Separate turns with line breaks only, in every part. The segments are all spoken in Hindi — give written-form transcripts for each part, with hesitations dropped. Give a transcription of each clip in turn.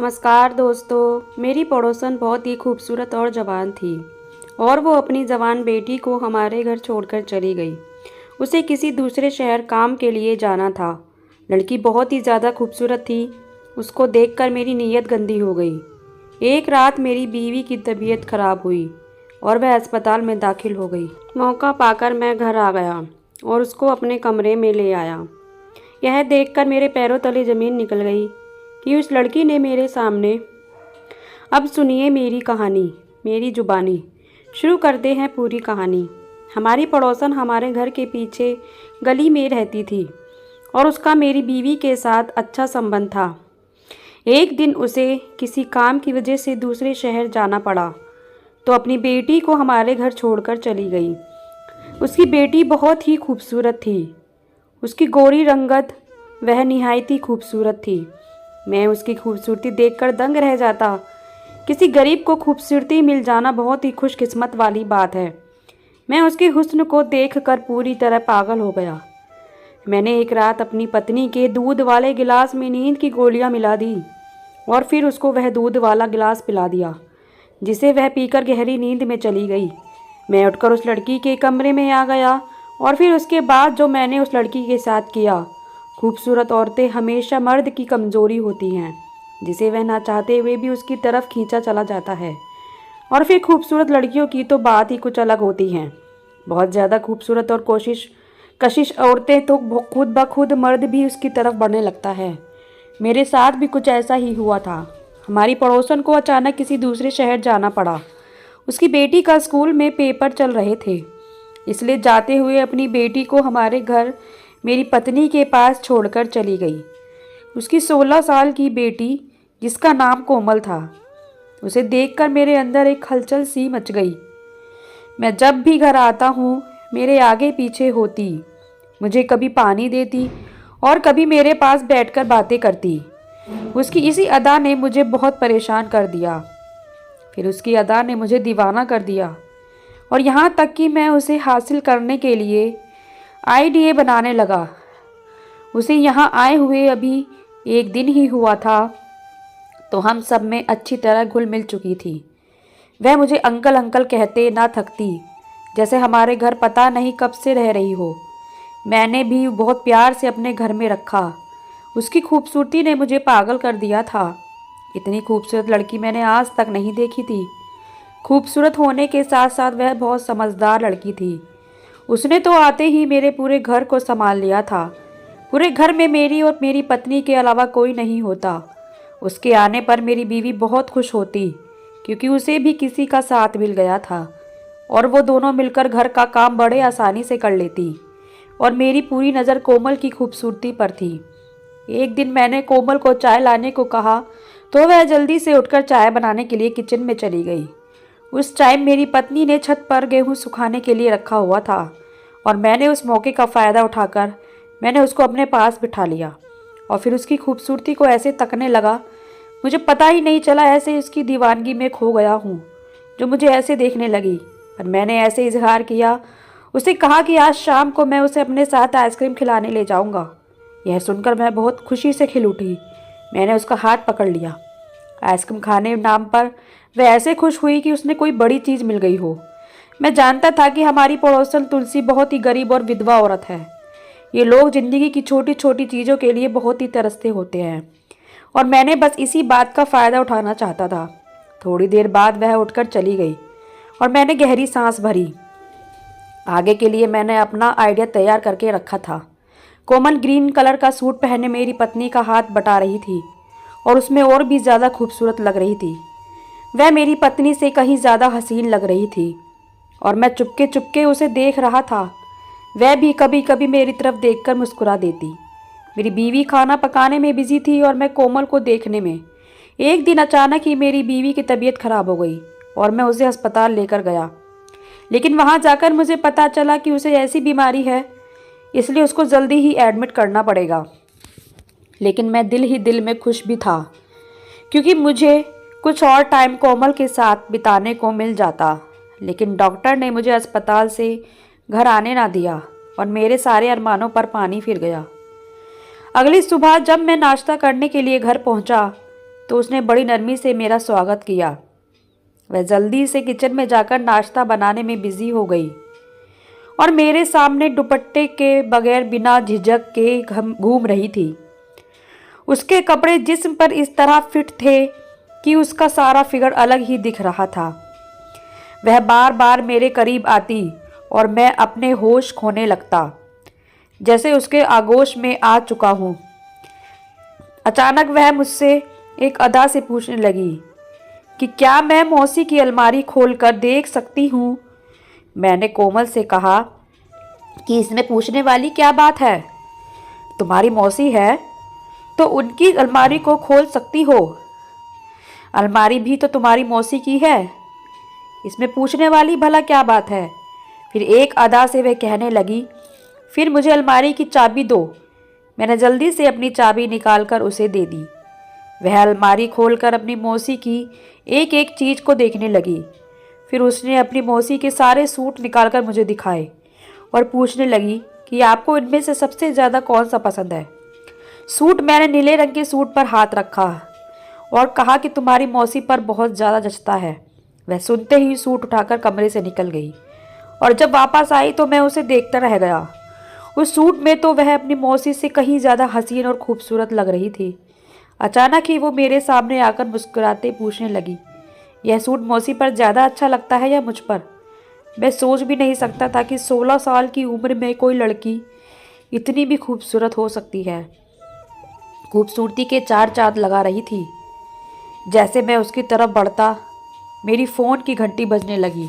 नमस्कार दोस्तों। मेरी पड़ोसन बहुत ही खूबसूरत और जवान थी और वो अपनी जवान बेटी को हमारे घर छोड़कर चली गई। उसे किसी दूसरे शहर काम के लिए जाना था। लड़की बहुत ही ज़्यादा खूबसूरत थी। उसको देखकर मेरी नीयत गंदी हो गई। एक रात मेरी बीवी की तबीयत खराब हुई और वह अस्पताल में दाखिल हो गई। मौका पाकर मैं घर आ गया और उसको अपने कमरे में ले आया। यह देखकर मेरे पैरों तले ज़मीन निकल गई कि उस लड़की ने मेरे सामने। अब सुनिए मेरी कहानी, मेरी जुबानी। शुरू करते हैं पूरी कहानी। हमारी पड़ोसन हमारे घर के पीछे गली में रहती थी और उसका मेरी बीवी के साथ अच्छा संबंध था। एक दिन उसे किसी काम की वजह से दूसरे शहर जाना पड़ा तो अपनी बेटी को हमारे घर छोड़कर चली गई। उसकी बेटी बहुत ही खूबसूरत थी। उसकी गोरी रंगत वह निहायत ही खूबसूरत थी। मैं उसकी खूबसूरती देखकर दंग रह जाता। किसी गरीब को खूबसूरती मिल जाना बहुत ही खुशकिस्मत वाली बात है। मैं उसके हुस्न को देखकर पूरी तरह पागल हो गया। मैंने एक रात अपनी पत्नी के दूध वाले गिलास में नींद की गोलियां मिला दी और फिर उसको वह दूध वाला गिलास पिला दिया, जिसे वह पीकर गहरी नींद में चली गई। मैं उठकर उस लड़की के कमरे में आ गया और फिर उसके बाद जो मैंने उस लड़की के साथ किया। खूबसूरत औरतें हमेशा मर्द की कमज़ोरी होती हैं, जिसे वह ना चाहते हुए भी उसकी तरफ खींचा चला जाता है। और फिर खूबसूरत लड़कियों की तो बात ही कुछ अलग होती हैं। बहुत ज़्यादा खूबसूरत और कशिश औरतें तो खुद ब खुद मर्द भी उसकी तरफ बढ़ने लगता है। मेरे साथ भी कुछ ऐसा ही हुआ था। हमारी पड़ोसन को अचानक किसी दूसरे शहर जाना पड़ा। उसकी बेटी का स्कूल में पेपर चल रहे थे, इसलिए जाते हुए अपनी बेटी को हमारे घर मेरी पत्नी के पास छोड़कर चली गई। उसकी 16 साल की बेटी, जिसका नाम कोमल था, उसे देखकर मेरे अंदर एक हलचल सी मच गई। मैं जब भी घर आता हूँ मेरे आगे पीछे होती, मुझे कभी पानी देती और कभी मेरे पास बैठकर बातें करती। उसकी इसी अदा ने मुझे बहुत परेशान कर दिया। फिर उसकी अदा ने मुझे दीवाना कर दिया और यहाँ तक कि मैं उसे हासिल करने के लिए आईडीए बनाने लगा। उसे यहाँ आए हुए अभी एक दिन ही हुआ था तो हम सब में अच्छी तरह घुल मिल चुकी थी। वह मुझे अंकल अंकल कहते ना थकती, जैसे हमारे घर पता नहीं कब से रह रही हो। मैंने भी बहुत प्यार से अपने घर में रखा। उसकी खूबसूरती ने मुझे पागल कर दिया था। इतनी खूबसूरत लड़की मैंने आज तक नहीं देखी थी। खूबसूरत होने के साथ साथ वह बहुत समझदार लड़की थी। उसने तो आते ही मेरे पूरे घर को संभाल लिया था। पूरे घर में मेरी और मेरी पत्नी के अलावा कोई नहीं होता। उसके आने पर मेरी बीवी बहुत खुश होती, क्योंकि उसे भी किसी का साथ मिल गया था और वो दोनों मिलकर घर का काम बड़े आसानी से कर लेती। और मेरी पूरी नज़र कोमल की खूबसूरती पर थी। एक दिन मैंने कोमल को चाय लाने को कहा तो वह जल्दी से उठकर चाय बनाने के लिए किचन में चली गई। उस टाइम मेरी पत्नी ने छत पर गेहूं सुखाने के लिए रखा हुआ था और मैंने उस मौके का फ़ायदा उठाकर मैंने उसको अपने पास बिठा लिया और फिर उसकी खूबसूरती को ऐसे तकने लगा, मुझे पता ही नहीं चला ऐसे उसकी दीवानगी में खो गया हूँ जो मुझे ऐसे देखने लगी। पर मैंने ऐसे इजहार किया, उसे कहा कि आज शाम को मैं उसे अपने साथ आइसक्रीम खिलाने ले जाऊँगा। यह सुनकर मैं बहुत खुशी से खिल उठी। मैंने उसका हाथ पकड़ लिया। आइसक्रीम खाने नाम पर वह ऐसे खुश हुई कि उसने कोई बड़ी चीज़ मिल गई हो। मैं जानता था कि हमारी पड़ोसन तुलसी बहुत ही गरीब और विधवा औरत है। ये लोग ज़िंदगी की छोटी छोटी चीज़ों के लिए बहुत ही तरसते होते हैं और मैंने बस इसी बात का फ़ायदा उठाना चाहता था। थोड़ी देर बाद वह उठकर चली गई और मैंने गहरी सांस भरी। आगे के लिए मैंने अपना आइडिया तैयार करके रखा था। कोमल ग्रीन कलर का सूट पहने मेरी पत्नी का हाथ बटा रही थी और उसमें और भी ज़्यादा खूबसूरत लग रही थी। वह मेरी पत्नी से कहीं ज़्यादा हसीन लग रही थी और मैं चुपके चुपके उसे देख रहा था। वह भी कभी कभी मेरी तरफ देखकर मुस्कुरा देती। मेरी बीवी खाना पकाने में बिजी थी और मैं कोमल को देखने में। एक दिन अचानक ही मेरी बीवी की तबीयत खराब हो गई और मैं उसे अस्पताल लेकर गया। लेकिन वहाँ जाकर मुझे पता चला कि उसे ऐसी बीमारी है, इसलिए उसको जल्दी ही एडमिट करना पड़ेगा। लेकिन मैं दिल ही दिल में खुश भी था, क्योंकि मुझे कुछ और टाइम कोमल के साथ बिताने को मिल जाता। लेकिन डॉक्टर ने मुझे अस्पताल से घर आने ना दिया और मेरे सारे अरमानों पर पानी फिर गया। अगली सुबह जब मैं नाश्ता करने के लिए घर पहुंचा तो उसने बड़ी नरमी से मेरा स्वागत किया। वह जल्दी से किचन में जाकर नाश्ता बनाने में बिजी हो गई और मेरे सामने दुपट्टे के बगैर बिना झिझक के घूम रही थी। उसके कपड़े जिस्म पर इस तरह फिट थे कि उसका सारा फिगर अलग ही दिख रहा था। वह बार बार मेरे करीब आती और मैं अपने होश खोने लगता, जैसे उसके आगोश में आ चुका हूँ। अचानक वह मुझसे एक अदा से पूछने लगी कि क्या मैं मौसी की अलमारी खोलकर देख सकती हूँ। मैंने कोमल से कहा कि इसमें पूछने वाली क्या बात है, तुम्हारी मौसी है तो उनकी अलमारी को खोल सकती हो। अलमारी भी तो तुम्हारी मौसी की है, इसमें पूछने वाली भला क्या बात है। फिर एक अदा से वह कहने लगी, फिर मुझे अलमारी की चाबी दो। मैंने जल्दी से अपनी चाबी निकालकर उसे दे दी। वह अलमारी खोलकर अपनी मौसी की एक एक चीज़ को देखने लगी। फिर उसने अपनी मौसी के सारे सूट निकालकर मुझे दिखाए और पूछने लगी कि आपको इनमें से सबसे ज़्यादा कौन सा पसंद है। सूट मैंने नीले रंग के सूट पर हाथ रखा और कहा कि तुम्हारी मौसी पर बहुत ज़्यादा जचता है। वह सुनते ही सूट उठाकर कमरे से निकल गई और जब वापस आई तो मैं उसे देखता रह गया। उस सूट में तो वह अपनी मौसी से कहीं ज़्यादा हसीन और खूबसूरत लग रही थी। अचानक ही वो मेरे सामने आकर मुस्कुराते पूछने लगी, यह सूट मौसी पर ज़्यादा अच्छा लगता है या मुझ पर। मैं सोच भी नहीं सकता था कि 16 साल की उम्र में कोई लड़की इतनी भी खूबसूरत हो सकती है। खूबसूरती के चार चांद लगा रही थी। जैसे मैं उसकी तरफ बढ़ता, मेरी फ़ोन की घंटी बजने लगी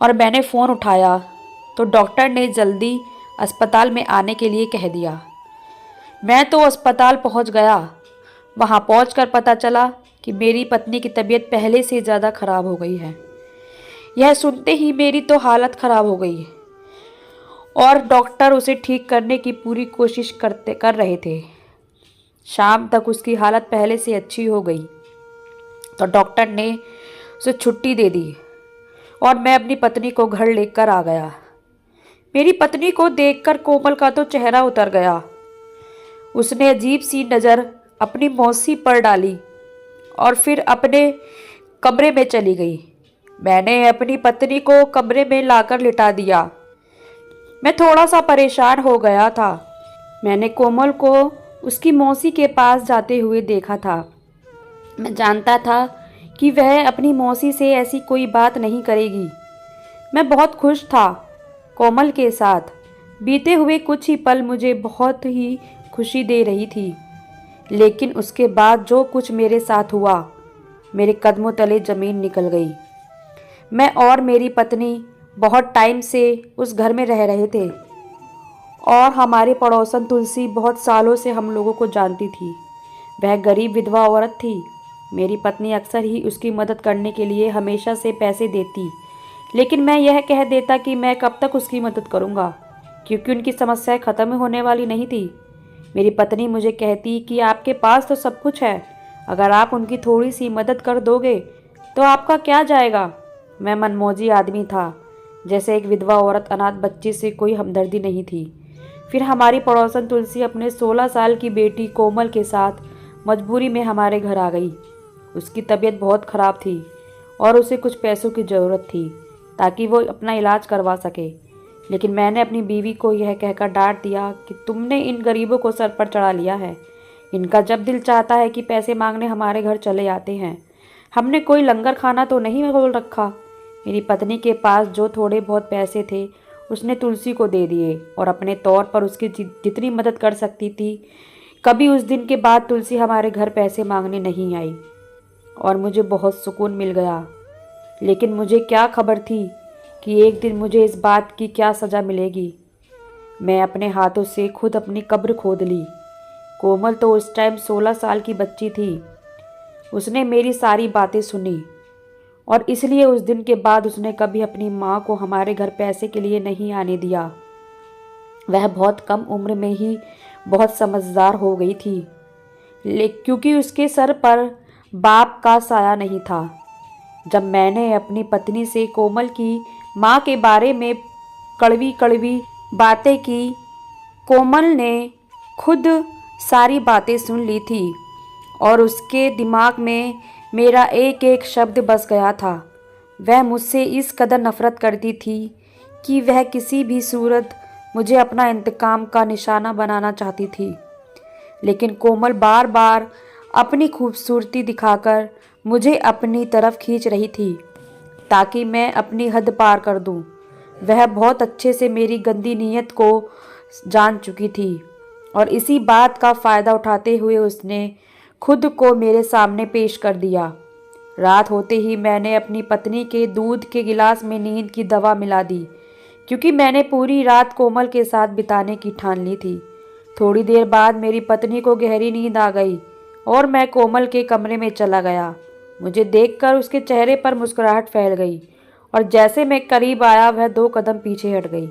और मैंने फ़ोन उठाया तो डॉक्टर ने जल्दी अस्पताल में आने के लिए कह दिया। मैं तो अस्पताल पहुंच गया। वहां पहुंचकर पता चला कि मेरी पत्नी की तबीयत पहले से ज़्यादा ख़राब हो गई है। यह सुनते ही मेरी तो हालत ख़राब हो गई और डॉक्टर उसे ठीक करने की पूरी कोशिश कर रहे थे। शाम तक उसकी हालत पहले से अच्छी हो गई तो डॉक्टर ने उसे छुट्टी दे दी और मैं अपनी पत्नी को घर लेकर आ गया। मेरी पत्नी को देखकर कोमल का तो चेहरा उतर गया। उसने अजीब सी नज़र अपनी मौसी पर डाली और फिर अपने कमरे में चली गई। मैंने अपनी पत्नी को कमरे में लाकर लिटा दिया। मैं थोड़ा सा परेशान हो गया था। मैंने कोमल को उसकी मौसी के पास जाते हुए देखा था। मैं जानता था कि वह अपनी मौसी से ऐसी कोई बात नहीं करेगी। मैं बहुत खुश था कोमल के साथ। बीते हुए कुछ ही पल मुझे बहुत ही खुशी दे रही थी, लेकिन उसके बाद जो कुछ मेरे साथ हुआ, मेरे कदमों तले ज़मीन निकल गई। मैं और मेरी पत्नी बहुत टाइम से उस घर में रह रहे थे और हमारे पड़ोसन तुलसी बहुत सालों से हम लोगों को जानती थी। वह गरीब विधवा औरत थी। मेरी पत्नी अक्सर ही उसकी मदद करने के लिए हमेशा से पैसे देती, लेकिन मैं यह कह देता कि मैं कब तक उसकी मदद करूंगा, क्योंकि उनकी समस्याएं ख़त्म होने वाली नहीं थी। मेरी पत्नी मुझे कहती कि आपके पास तो सब कुछ है, अगर आप उनकी थोड़ी सी मदद कर दोगे तो आपका क्या जाएगा। मैं मनमौजी आदमी था। जैसे एक विधवा औरत अनाथ बच्चे से कोई हमदर्दी नहीं थी। फिर हमारी पड़ोसन तुलसी अपने 16 साल की बेटी कोमल के साथ मजबूरी में हमारे घर आ गई। उसकी तबीयत बहुत ख़राब थी और उसे कुछ पैसों की ज़रूरत थी ताकि वो अपना इलाज करवा सके। लेकिन मैंने अपनी बीवी को यह कहकर डांट दिया कि तुमने इन गरीबों को सर पर चढ़ा लिया है। इनका जब दिल चाहता है कि पैसे मांगने हमारे घर चले आते हैं। हमने कोई लंगर खाना तो नहीं खोल रखा। मेरी पत्नी के पास जो थोड़े बहुत पैसे थे उसने तुलसी को दे दिए और अपने तौर पर उसकी जितनी मदद कर सकती थी। कभी उस दिन के बाद तुलसी हमारे घर पैसे मांगने नहीं आई और मुझे बहुत सुकून मिल गया। लेकिन मुझे क्या खबर थी कि एक दिन मुझे इस बात की क्या सज़ा मिलेगी। मैं अपने हाथों से खुद अपनी कब्र खोद ली। कोमल तो उस टाइम 16 साल की बच्ची थी। उसने मेरी सारी बातें सुनी और इसलिए उस दिन के बाद उसने कभी अपनी माँ को हमारे घर पैसे के लिए नहीं आने दिया। वह बहुत कम उम्र में ही बहुत समझदार हो गई थी, क्योंकि उसके सर पर बाप का साया नहीं था। जब मैंने अपनी पत्नी से कोमल की माँ के बारे में कड़वी कड़वी बातें की, कोमल ने खुद सारी बातें सुन ली थी और उसके दिमाग में मेरा एक एक शब्द बस गया था। वह मुझसे इस कदर नफ़रत करती थी कि वह किसी भी सूरत मुझे अपना इंतकाम का निशाना बनाना चाहती थी। लेकिन कोमल बार बार अपनी खूबसूरती दिखाकर मुझे अपनी तरफ खींच रही थी ताकि मैं अपनी हद पार कर दूं। वह बहुत अच्छे से मेरी गंदी नीयत को जान चुकी थी और इसी बात का फ़ायदा उठाते हुए उसने खुद को मेरे सामने पेश कर दिया। रात होते ही मैंने अपनी पत्नी के दूध के गिलास में नींद की दवा मिला दी, क्योंकि मैंने पूरी रात कोमल के साथ बिताने की ठान ली थी। थोड़ी देर बाद मेरी पत्नी को गहरी नींद आ गई और मैं कोमल के कमरे में चला गया। मुझे देखकर उसके चेहरे पर मुस्कुराहट फैल गई और जैसे मैं करीब आया वह 2 कदम पीछे हट गई।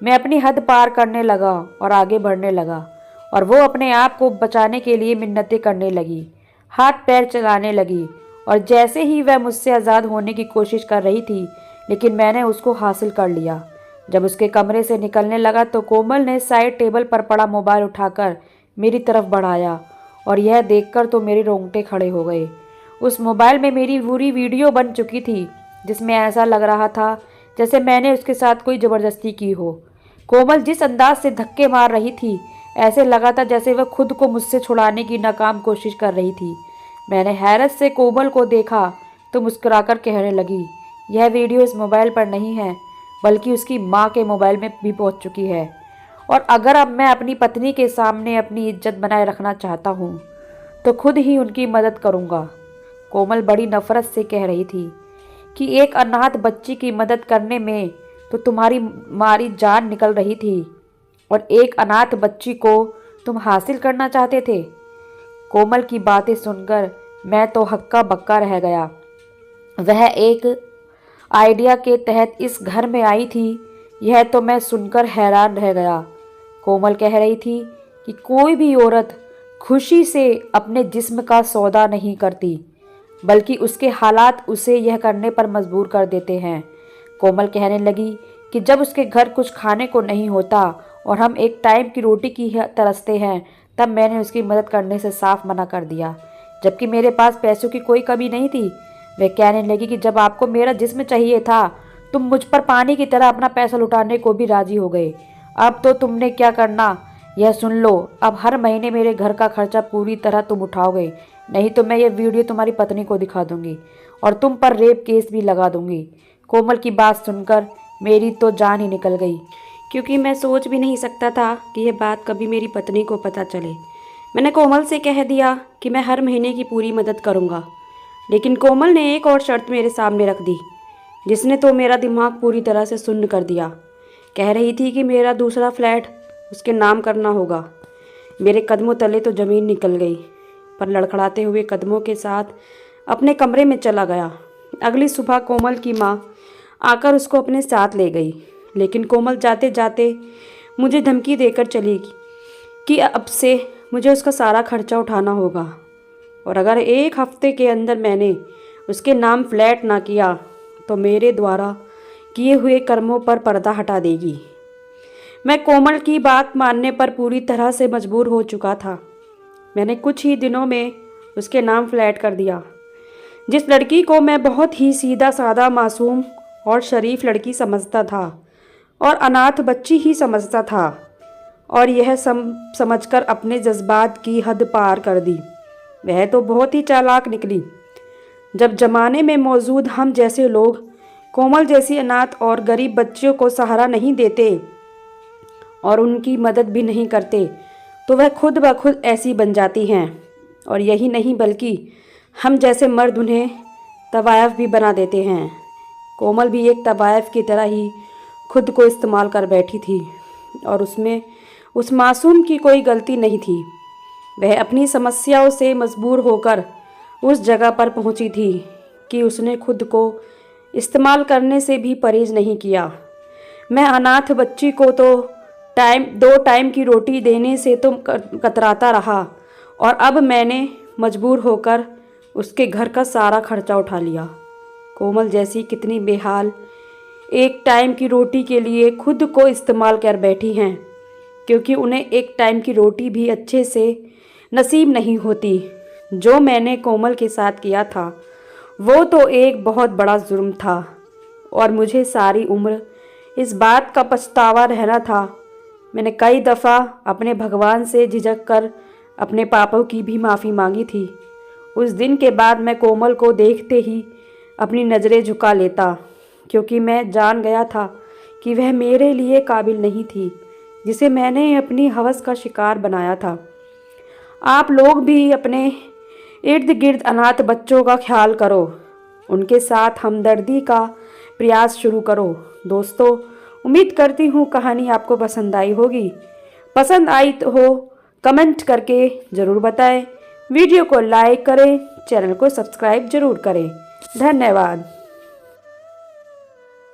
मैं अपनी हद पार करने लगा और आगे बढ़ने लगा और वो अपने आप को बचाने के लिए मिन्नतें करने लगी, हाथ पैर चलाने लगी और जैसे ही वह मुझसे आज़ाद होने की कोशिश कर रही थी, लेकिन मैंने उसको हासिल कर लिया। जब उसके कमरे से निकलने लगा तो कोमल ने साइड टेबल पर पड़ा मोबाइल उठाकर मेरी तरफ बढ़ाया और यह देखकर तो मेरे रोंगटे खड़े हो गए। उस मोबाइल में मेरी पूरी वीडियो बन चुकी थी, जिसमें ऐसा लग रहा था जैसे मैंने उसके साथ कोई ज़बरदस्ती की हो। कोमल जिस अंदाज से धक्के मार रही थी, ऐसे लगा था जैसे वह खुद को मुझसे छुड़ाने की नाकाम कोशिश कर रही थी। मैंने हैरत से कोमल को देखा तो मुस्कुराकर कहने लगी, यह वीडियो इस मोबाइल पर नहीं है बल्कि उसकी माँ के मोबाइल में भी पहुँच चुकी है, और अगर अब मैं अपनी पत्नी के सामने अपनी इज्जत बनाए रखना चाहता हूँ तो खुद ही उनकी मदद करूँगा। कोमल बड़ी नफ़रत से कह रही थी कि एक अनाथ बच्ची की मदद करने में तो तुम्हारी जान निकल रही थी और एक अनाथ बच्ची को तुम हासिल करना चाहते थे। कोमल की बातें सुनकर मैं तो हक्का बक्का रह गया। वह एक आइडिया के तहत इस घर में आई थी, यह तो मैं सुनकर हैरान रह गया। कोमल कह रही थी कि कोई भी औरत खुशी से अपने जिस्म का सौदा नहीं करती, बल्कि उसके हालात उसे यह करने पर मजबूर कर देते हैं। कोमल कहने लगी कि जब उसके घर कुछ खाने को नहीं होता और हम एक टाइम की रोटी की तरसते हैं, तब मैंने उसकी मदद करने से साफ मना कर दिया, जबकि मेरे पास पैसों की कोई कमी नहीं थी। वह कहने लगी कि जब आपको मेरा जिस्म चाहिए था, तुम मुझ पर पानी की तरह अपना पैसा लुटाने को भी राजी हो गए। अब तो तुमने क्या करना यह सुन लो, अब हर महीने मेरे घर का खर्चा पूरी तरह तुम उठाओगे, नहीं तो मैं ये वीडियो तुम्हारी पत्नी को दिखा दूंगी और तुम पर रेप केस भी लगा दूंगी। कोमल की बात सुनकर मेरी तो जान ही निकल गई, क्योंकि मैं सोच भी नहीं सकता था कि यह बात कभी मेरी पत्नी को पता चले। मैंने कोमल से कह दिया कि मैं हर महीने की पूरी मदद करूंगा, लेकिन कोमल ने एक और शर्त मेरे सामने रख दी, जिसने तो मेरा दिमाग पूरी तरह से सुन्न कर दिया। कह रही थी कि मेरा दूसरा फ्लैट उसके नाम करना होगा। मेरे कदमों तले तो ज़मीन निकल गई, पर लड़खड़ाते हुए कदमों के साथ अपने कमरे में चला गया। अगली सुबह कोमल की माँ आकर उसको अपने साथ ले गई, लेकिन कोमल जाते जाते मुझे धमकी देकर चली कि अब से मुझे उसका सारा खर्चा उठाना होगा और अगर 1 हफ्ते के अंदर मैंने उसके नाम फ्लैट ना किया तो मेरे द्वारा किए हुए कर्मों पर पर्दा हटा देगी। मैं कोमल की बात मानने पर पूरी तरह से मजबूर हो चुका था। मैंने कुछ ही दिनों में उसके नाम फ्लैट कर दिया। जिस लड़की को मैं बहुत ही सीधा साधा, मासूम और शरीफ लड़की समझता था और अनाथ बच्ची ही समझता था, और यह समझकर अपने जज्बात की हद पार कर दी। वह तो बहुत ही चालाक निकली। जब ज़माने में मौजूद हम जैसे लोग कोमल जैसी अनाथ और गरीब बच्चियों को सहारा नहीं देते और उनकी मदद भी नहीं करते, तो वह खुद ब खुद ऐसी बन जाती हैं। और यही नहीं बल्कि हम जैसे मर्द उन्हें तवायफ भी बना देते हैं। कोमल भी एक तवायफ की तरह ही खुद को इस्तेमाल कर बैठी थी और उसमें उस मासूम की कोई गलती नहीं थी। वह अपनी समस्याओं से मजबूर होकर उस जगह पर पहुंची थी कि उसने खुद को इस्तेमाल करने से भी परहेज नहीं किया। मैं अनाथ बच्ची को तो 2 टाइम की रोटी देने से तो कतराता रहा, और अब मैंने मजबूर होकर उसके घर का सारा खर्चा उठा लिया। कोमल जैसी कितनी बेहाल 1 टाइम की रोटी के लिए खुद को इस्तेमाल कर बैठी हैं, क्योंकि उन्हें 1 टाइम की रोटी भी अच्छे से नसीब नहीं होती। जो मैंने कोमल के साथ किया था वो तो एक बहुत बड़ा जुर्म था और मुझे सारी उम्र इस बात का पछतावा रहना था। मैंने कई दफ़ा अपने भगवान से झिझक कर अपने पापों की भी माफ़ी मांगी थी। उस दिन के बाद मैं कोमल को देखते ही अपनी नज़रें झुका लेता, क्योंकि मैं जान गया था कि वह मेरे लिए काबिल नहीं थी, जिसे मैंने अपनी हवस का शिकार बनाया था। आप लोग भी अपने इर्द गिर्द अनाथ बच्चों का ख्याल करो, उनके साथ हमदर्दी का प्रयास शुरू करो। दोस्तों, उम्मीद करती हूँ कहानी आपको पसंद आई होगी। पसंद आई तो हो कमेंट करके ज़रूर बताएं। वीडियो को लाइक करें, चैनल को सब्सक्राइब ज़रूर करें। धन्यवाद।